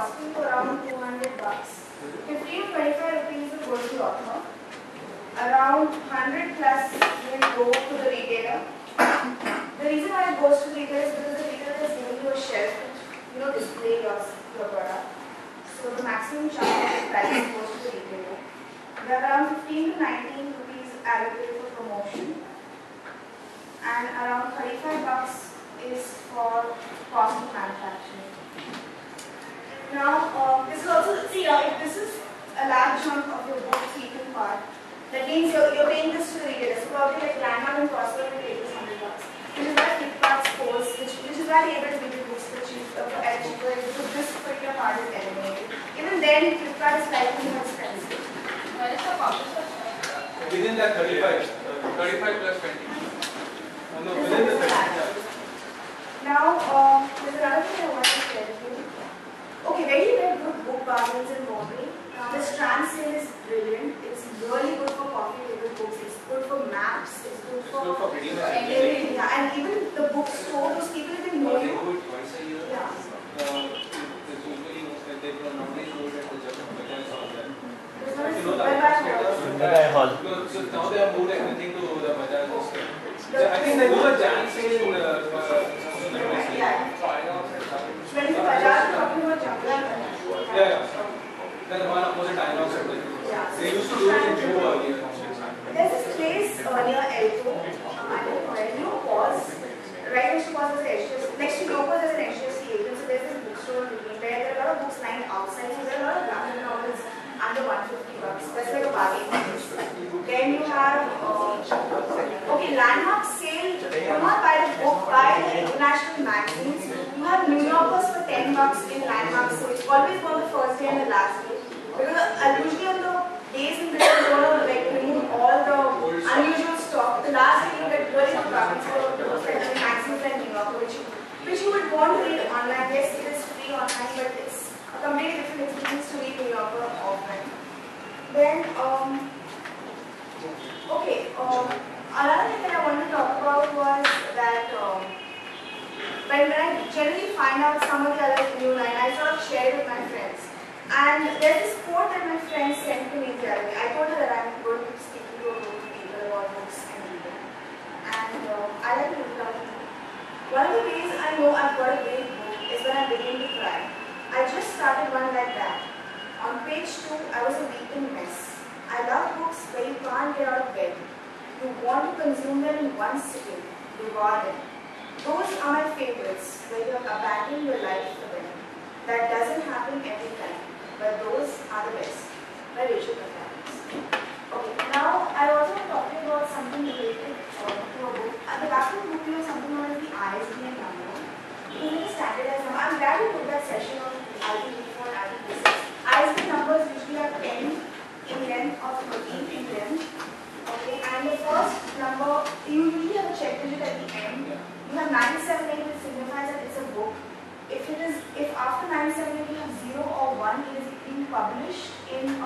costing you around 200 bucks. 15 to 25 rupees will go to the author. Around 100 plus will go to the retailer. The reason why it goes to the retailer is because the retailer is giving you a shelf to display your product. So the maximum chunk of the price goes to the retailer. There are around 15 to 19 rupees allocated for promotion. And around 35 bucks is for cost of manufacturing. Now, this is also, see, if this is a large chunk of your bookkeeping part, that means you're paying this to the retailer. So probably like Landmark and Costco will pay this 100 bucks. Which is why Flipkart's course, which is why you're able to give you books for cheaper, so this particular part is eliminated. Even then, Flipkart is slightly more expensive. What is the publisher? Within that 35 plus 20. No, within the 30. Now, there's another thing I want to tell you. Okay, when you get good book bargains in Mumbai, the Strand sale is brilliant. It's really good for coffee table books. It's good for maps. It's good for everything. Yeah, and even the bookstore, those people even know you. They do it twice a year. Yeah. They normally do it at the Bajaj Hall. So now they have moved everything to the Bajaj Hall. I think they do a Jan sale in When the Bajaj is talking about Jungla. Yeah. Then the one opposite Dialogue Center. They used to do it in June earlier. There's this place near Elko. Pause. Right next to Pause is an HDFC. Next to Locos is an HDFC agent. So there's this bookstore in between where there are a lot of books lying outside. So there are a lot of graphic novels under 150 bucks. That's like a bargain. Then you have, okay, Landmark sale. Do not buy the book, buy the international magazines. You have New Yorkers for 10 bucks in Landmark sale. It's always on the first day and the last day. Because usually on the days in which you want to remove all the unusual stock, the last day you get really good bargains for magazines and New Yorker, which you would want to read online. Yes, it is free online, but it's a completely different experience to read New Yorker offline. Then, another thing that I wanted to talk about was that when I generally find out some of the other new line, I sort of share it with my friends. And there's this quote that my friend sent to me the other day. I told her that I'm going to be speaking to a group of people about books and reading. And I like to read a lot of books. One of the ways I know I've got a great book is when I begin to cry. I just started one like that. On page 2, I was a weeping mess. I love books where you can't get out of bed. You want to consume them in one sitting. Devour them. Those are my favorites, where you have abandoned your life for them. That doesn't happen every time, but those are the best. By Rachel Performance. Okay, now I also want to talk to you about something related to a book. At the back of the book, you have something known as the ISBN number. It is a standardized number. I'm glad you put that session on IPv4 and IPv6. ISBN numbers usually are 10 in length or 13 in length. Okay, and the first number, you usually have a check digit at the end. You have 978, which signifies that it's a book. If after 978 you have 0 or 1, it is being published in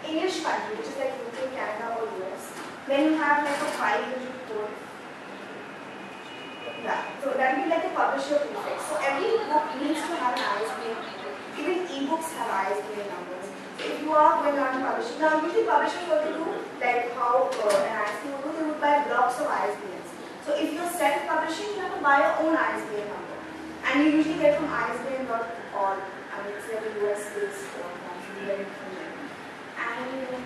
English country, which is like UK, Canada or US. Then you have like a 5-digit code. Yeah, so that will be like a publisher prefix. So every book needs to have an ISBN number. Even ebooks have ISBN numbers. So if you are going on publishing, now usually publishers what to do, like how an ISBN would do, they would buy blocks of ISBNs. So if you're self-publishing, you have to buy your own ISBN number. And you usually get from ISBN.org. I mean, it's like a US-based platform. You get it from there. And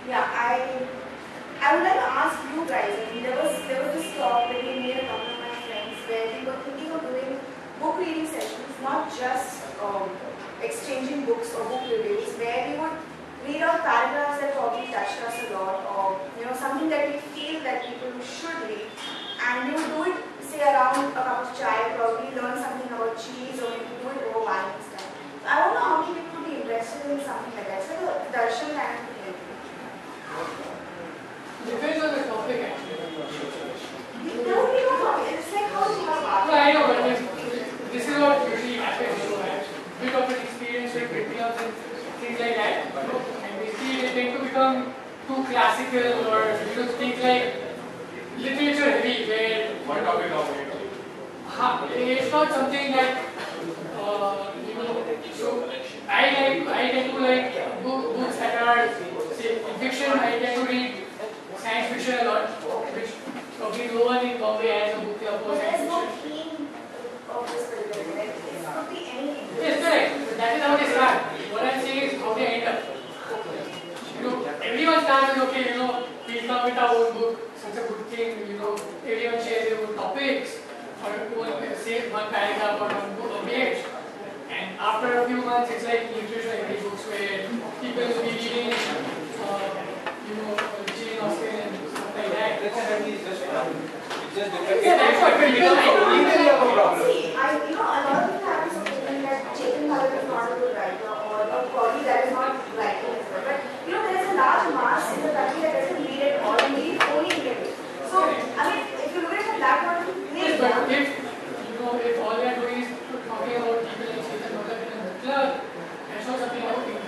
yeah, I would like to ask you guys. I mean, there was this talk between me and a couple of my friends where we were thinking of doing book reading sessions, not just exchanging books or book reviews, where we would read out paragraphs that probably touched us a lot, or something that we feel that people should read, and we would do it, say, around a cup of chai, probably learn something about cheese, or maybe do it over wine and stuff. So I don't know how many people would be interested in something like that. So the darshan kind of thing. Depends on the topic actually. It doesn't need a topic. It's like how you have No, I know, but this is what usually happens. So I have a bit of an experience with curriculums and things like that. And basically they tend to become too classical or things like literature heavy, where What topic of it's not something that so our own book, such a good thing, everyone shares their own topics, or say one paragraph or one page. And after a few months, it's like literature every books where people will be reading, Jane Austen and stuff like that. It's just different. Yeah, that's what we do. Legally have a problem. See, a lot of people have this opinion that Chetan Bhagat is not a good writer or Corey that is not writing as well. But there is a large mass in the country that doesn't read at all and read only English. So, I mean, if you look at it from that point of view, Yes, but if all we are doing is talking about people like Chetan Bhagat in the club, that's not something I would think.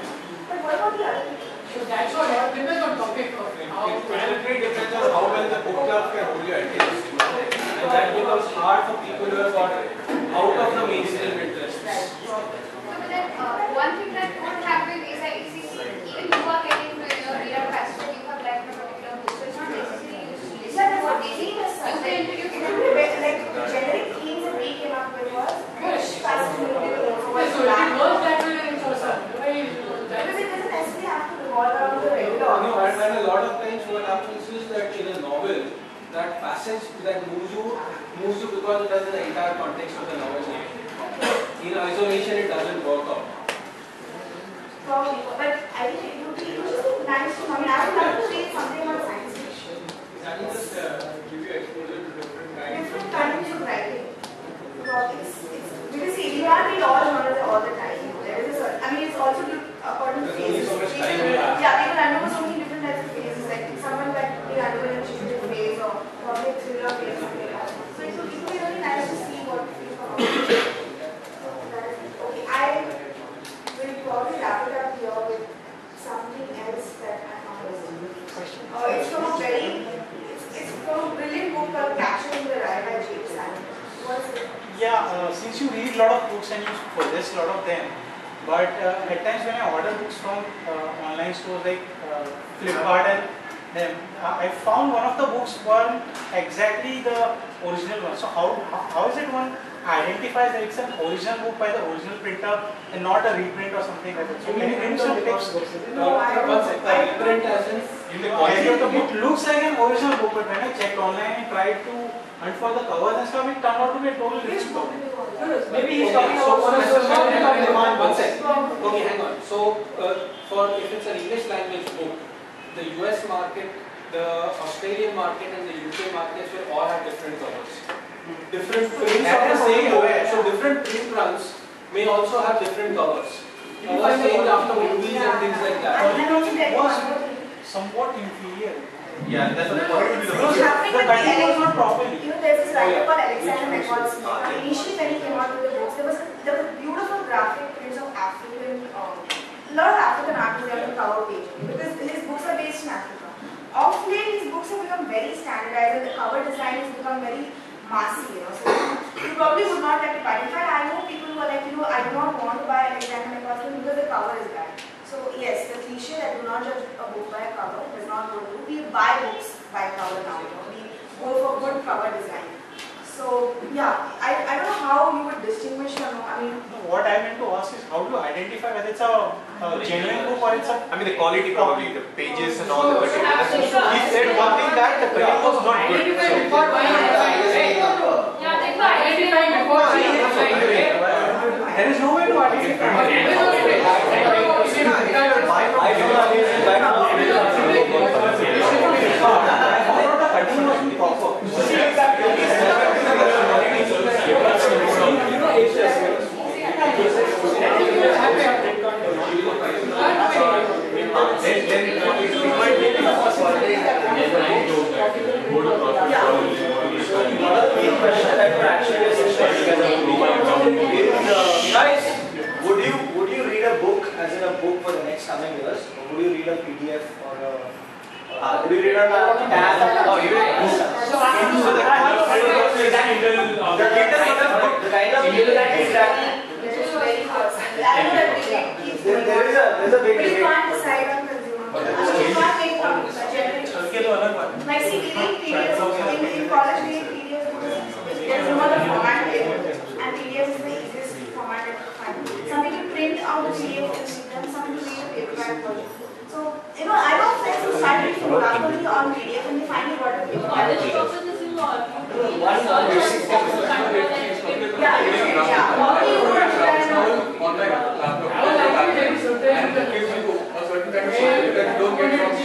but what about the other people? So that's what it depends on topic of how. It really depends on how well the book club can hold your attention. And that becomes hard for people who have got out of the mainstream interests. So, but then one thing that could happen is that even you are getting to read a passage that you have liked a particular book, so it's not necessary you just listen to what they say. You can introduce Like the generic themes that we came up with was which passage you will know. So if it works that way, then it's awesome. Because it doesn't necessarily have to revolve around the regular. And a lot of times what happens is that in a novel, that passage that moves you because it has the entire context of the novel. In isolation, it doesn't work out. Probably, but I think it would just be nice to. I mean, I would love to read something about science fiction. That will just give you exposure to Different kinds of writing. Because see, you can't read all genres all the time. There is I mean, it's also according to phases. People undergo so many different types of phases. Like someone might be undergoing a children phase or probably a thriller phase, something like that. So it would be really nice to see what you come up with. Okay, I will probably wrap it up here with something else that I found interesting. It's from a brilliant book called Capturing the Rye by James Allen. What's it? Yeah, since you read a lot of books and you suggest a lot of them, but at times when I order books from online stores like Flipkart and them, I found one of the books weren't exactly the original one. So how is it one identifies that it's an original book by the original printer and not a reprint or something like that? So can you give me some tips? No, I don't know. Reprint as in The book looks like an original book, but when I checked online and tried to hunt for the covers and stuff, it turned out to be a total different book. maybe he's talking about one second. Okay, hang on. So, if it's an English language book, the US market, the Australian market, and the UK markets will all have different covers. Different prints of the same book. So, different print runs may also have different covers. Covers named after movies and things like that. Original was somewhat inferior. Yeah, that's what the point will be. What's happening with the cutting was not properly. there's this writer called Alexander McCall's. Initially, when he came out with the books, there were beautiful graphic prints of African, a lot of African artists on the cover page because his books are based in Africa. Of late, his books have become very standardized and the cover design has become very massy. So you probably would not like to buy. In fact, I know people who are like, I do not want to buy Alexander McCall's because the cover is bad. So yes, the cliche that do not judge a book by a cover does not go through. We buy books by cover now. We go for good cover design. So yeah, I don't know how you would distinguish. What I meant to ask is how to identify whether it's a genuine book or it's a. I mean the quality probably, the pages and all the particulars. He said one thing that the print was not good. There is no way to identify. Guys, would you read a book as in a book for the next coming years, or would you read a PDF or would you read a tab? Oh, you read a book. So the kind of Kindle that exactly. There's a big But you debate. can't decide on consumer. You can't make a like see, reading PDFs in college, reading PDFs because there's no other format available, and PDF is the easiest format to find. Some people print out the PDF and read them, some people read the paperback version. So I know friends who start reading Murakami on PDF and they finally got a paper. One basic. Yeah.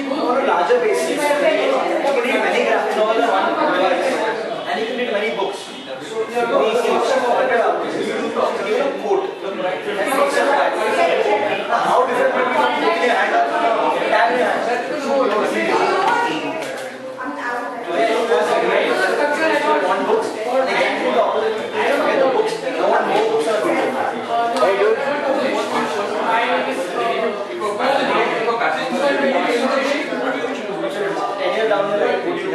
On a larger basis, you can read many graphics on one device, and you can read many books. So you have give a quote. How different will be from your hand up, tab in your hand. One books, again do the opposite. Get the books. No one more books are good. Why do it? Any down the line, would you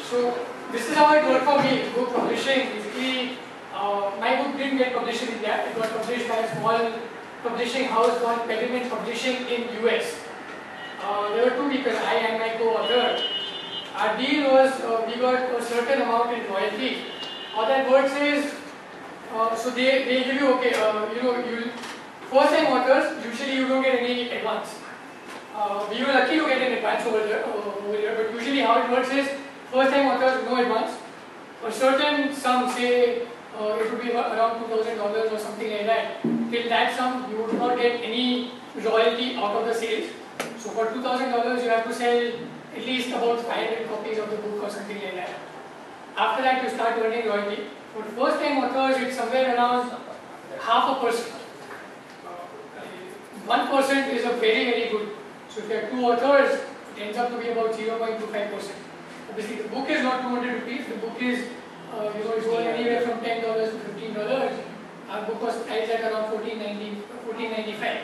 So this is how it worked for me. Book publishing. Basically, my book didn't get published in India. It was published by a small publishing house called Barcamp Publishing in US. There were two people, I and my co-author. Our deal was we got a certain amount in royalty. How that works is, so they give you, okay, you first time authors, usually you don't get any advance. We were lucky to get an advance over here, but usually how it works is, first time authors, no advance. A certain sum, say it would be around $2,000 or something like that. Till that sum, you would not get any royalty out of the sales. So for $2,000, you have to sell at least about 500 copies of the book or something like that. After that, you start earning royalty. For first time authors, it's somewhere around 0.5%. 1% is a very, very good. So if you have two authors, it ends up to be about 0.25%. Obviously, the book is not 200 rupees. The book is, it's going anywhere from $10 to $15. Our book was priced at around $14.95.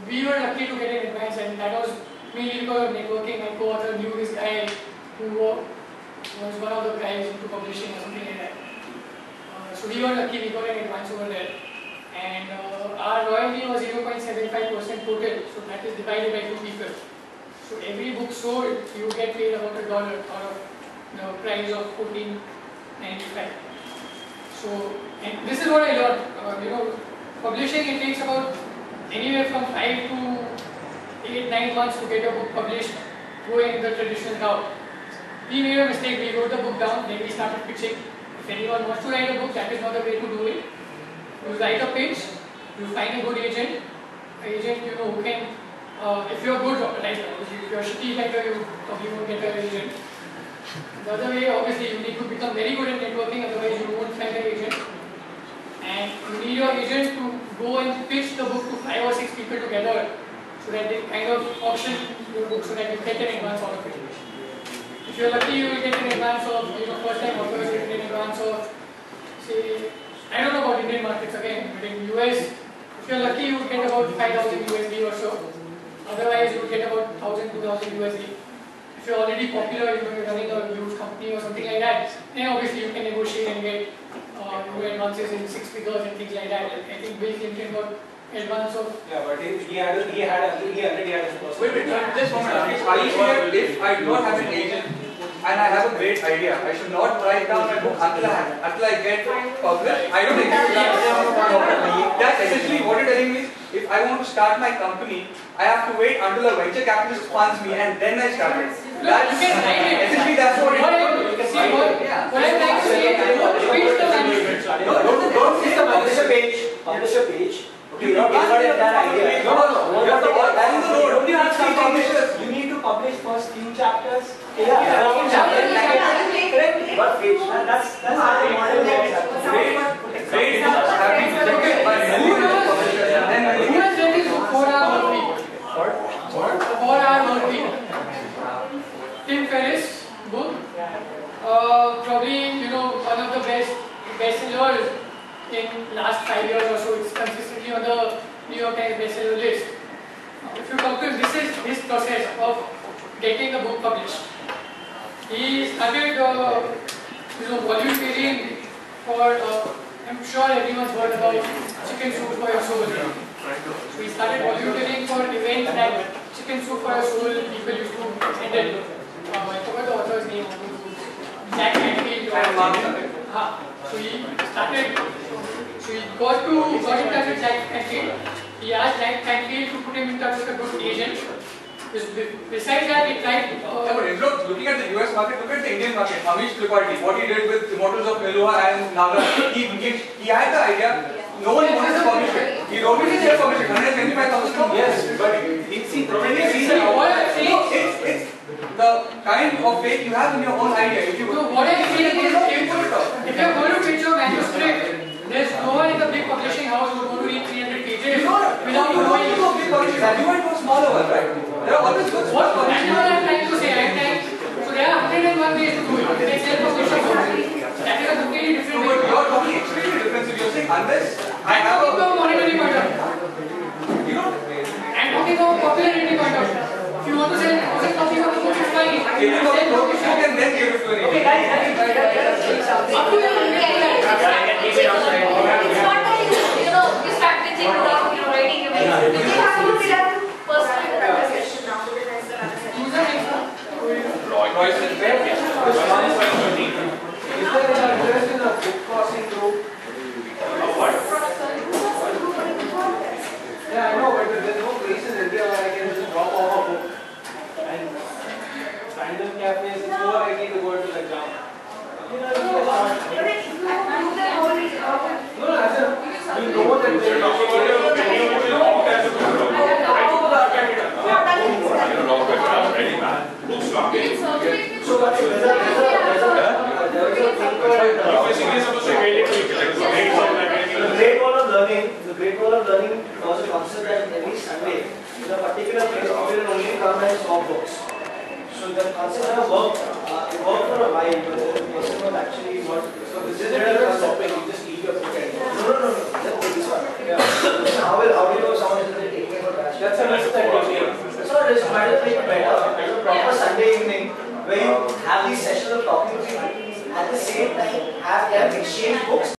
We were lucky to get an advance, and that was mainly because of networking. My co-author knew this guy who was one of the guys into publishing or something like that. So we were lucky, we got an advance over there. And our royalty was 0.75% total, so that is divided by 2 people. So every book sold, you get paid about $1 out of the price of $14.95. So, and this is what I learned. Publishing, it takes about anywhere from 5 to 8-9 months to get a book published, going the traditional route. We made a mistake. We wrote the book down, then we started pitching. If anyone wants to write a book, that is not the way to do it. You write a pitch, you find a good agent, who can, if you're a good writer, if you're a shitty writer, you probably won't get an agent. The other way, obviously, you need to become very good at networking, otherwise you won't find an agent. And you need your agent to go and pitch the book to 5 or 6 people together, so that they kind of auction your book so that you get an advance out of it. If you're lucky, you will get an advance of, first time authors get an advance of, say, I don't know about Indian markets again, but in US, if you're lucky, you will get about 5,000 USD or so. Otherwise, you will get about 1,000, 2,000 USD. If you're already popular, you're running a huge company or something like that, then obviously you can negotiate and get advances in 6 figures and things like that. I think Bill Clinton got advance of. Yeah, but he already had his first. Wait, just one minute. Are you sure if I do not have an agent and I have a great idea, I should not write down my book until I get published? I don't expect that. That's essentially what you're telling me is, if I want to start my company, I have to wait until a venture capitalist funds me and then I start it. That's, you can write it. Essentially, that's what it is. What I'm trying to say is, pitch the manuscript. Don't miss the publisher page. Publisher page. You don't get that idea. No. You have to work down the road. Don't you have some publishers? You need to publish first few chapters. Yeah. What page? That's how the model works. Great. Have been rejected by many publishers. Who has read this book 4 hours a week? What? 4 hours a week. Tim Ferriss book. Probably, one of the best bestsellers in last 5 years or so. It's consistently on the New York Times bestseller list. If you talk to him, this is his process of getting the book published. He started volunteering for, I'm sure everyone's heard about Chicken Soup for Your Soul. So he started volunteering for events that Chicken Soup for Your Soul people used to attend. I forgot the author's name. Jack Canfield. So he started, so he got in touch with Jack Canfield he asked like kindly to put him in touch with a good agent. Besides that, it like Yeah, but look, looking at the US market, look at the Indian market. Amish Tripathi, what he did with Immortals of Meluha and Naga, he had the idea. No one wanted to publish it. He wrote it in self-publishing, 125,000 copies. Yes, but it's it's the kind of faith you have in your own idea. If you what I'm saying is, if you're going to pitch your manuscript, there's no one in the big publishing house who's going to read 300 pages without knowing. You big publishing house. You went for a smaller one, right? There are always good small publishing That's what I'm trying to say. So there are 101 ways to do it. They self-publishing. That is a completely different way. You're talking extremely different. You're saying unless I have I'm talking about monetary point of view. you know, I'm talking about popularity point of view. If you want to sell 1,000 copies of a book, it's fine. if you got a book, you can then give it to an agent. Up to you. It's not that you start pitching without writing your We message. have to Personally, the practice session now because there's another session. Use the next one. Royce is there. Is there an interest in a book crossing group? Yeah, I know, but there's no place in India where I can just drop off a book and random cafes, it's more likely to go into the ground. But if you do the whole No, as in, we know that there is the Great Wall of Learning was a concept that every Sunday in a particular place people will only come and stop books. So the concept of work, it worked for a while, but the person was actually not. So this is a stopping, you just leave your book and no, this one. Yeah. How will someone is taking it for trash? That's a risk that you take. It's not a risk, but it's like better. It's a proper Sunday evening where you have these sessions of talking to people. At the same time, have exchange books.